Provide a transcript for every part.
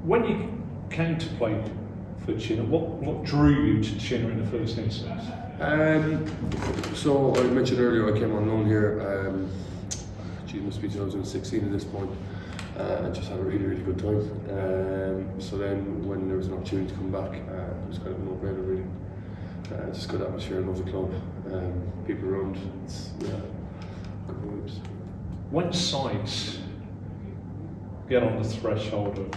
When you came to play for Chinnor, what drew you to Chinnor in the first instance? So I mentioned earlier I came on loan here. It must be 2016 at this point. I just had a really good time. So then when there was an opportunity to come back, it was kind of a no-brainer really. Just good atmosphere, love the club, people around. It's good vibes. When sides get on the threshold of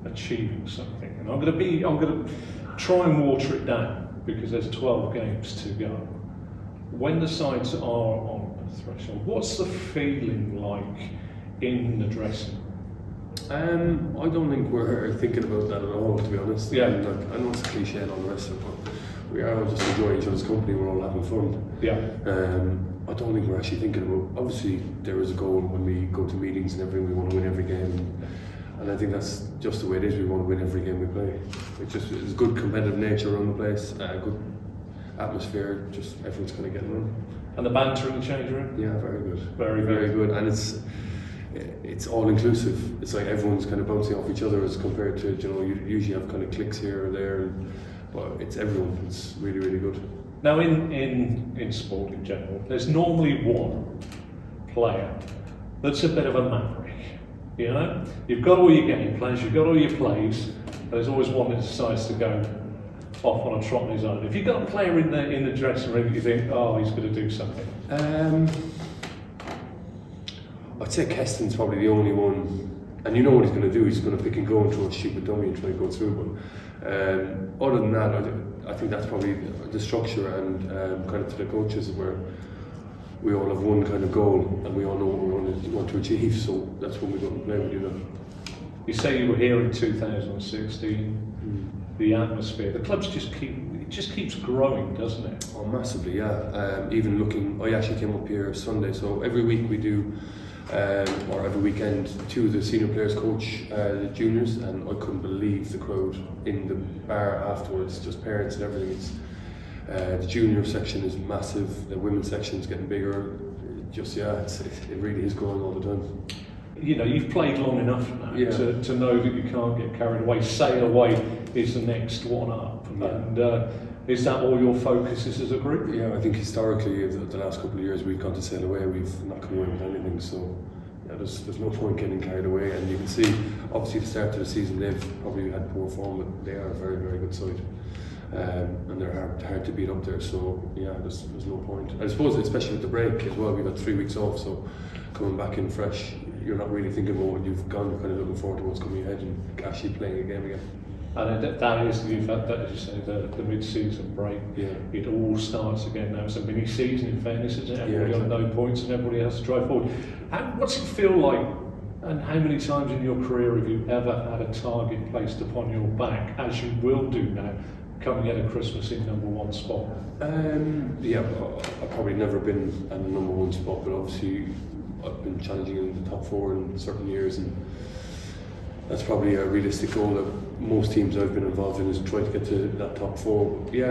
achieving something, and I'm going to try and water it down because there's 12 games to go. When the sides are on the threshold, what's the feeling like in the dressing room? I don't think we're thinking about that at all, to be honest. Yeah. I know it's a cliche and all the rest of it, but we are all just enjoying each other's company. We're all having fun. Yeah. I don't think we're actually thinking about. Obviously, there is a goal when we go to meetings and everything. We want to win every game, and I think that's just the way it is. We want to win every game we play. It's good competitive nature around the place. Good atmosphere. Just everyone's kind of getting on. And the banter in the change room? Yeah, very good. Very good. And it's all inclusive. It's like everyone's kind of bouncing off each other as compared to, you usually have kind of cliques here or there, but it's everyone. It's really good. Now in sport in general, there's normally one player that's a bit of a maverick. You know, you've got all your game plans, you've got all your plays, but there's always one that decides to go off on a trot on his own. If you've got a player in the dressing room, you think, oh, he's going to do something. I'd say Keston's probably the only one, and you know what he's going to do. He's going to pick and go and throw a stupid dummy and try to go through. But other than that, I think that's probably the structure and kind of to the coaches where we all have one kind of goal and we all know what we want to achieve. So that's when we go and play with you. You say you were here in 2016. The atmosphere, the club's just keeps growing, doesn't it? Oh, massively, yeah. Even looking, I actually came up here Sunday, so every week we do, or every weekend, two of the senior players coach the juniors, and I couldn't believe the crowd in the bar afterwards, just parents and everything. The junior section is massive, the women's section is getting bigger. It really is growing all the time. You know, you've played long enough now to know that you can't get carried away. Sail away is the next one up. Yeah. And is that all your focus is as a group? Yeah, I think historically, the last couple of years, we've gone to sail away. We've not come away with anything. So, yeah, there's no point getting carried away. And you can see, obviously, the start of the season, they've probably had poor form, but they are a very good side. And they're hard to beat up there. So, yeah, there's no point. I suppose, especially with the break as well, we've had 3 weeks off. So, coming back in fresh, you're not really thinking about what you've gone. You're kind of looking forward to what's coming ahead and actually playing a game again. And that is, you've had that, as you say, the mid-season break. Yeah. It all starts again now. It's a mini-season, in fairness, isn't it? Everybody exactly. on no points and everybody has to drive forward. What's it feel like, and how many times in your career have you ever had a target placed upon your back, as you will do now, coming out of Christmas in #1 spot? I've probably never been at the #1 spot, but obviously I've been challenging in the top 4 in certain years, and that's probably a realistic goal that most teams I've been involved in is try to get to that top 4. But you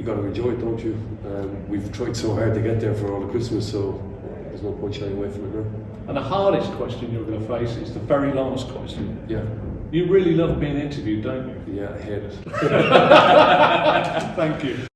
got to enjoy it, don't you? We've tried so hard to get there for all of Christmas, so there's no point shying away from it now. And the hardest question you're going to face is the very last question. Yeah. You really love being interviewed, don't you? Yeah, I hate it. Thank you.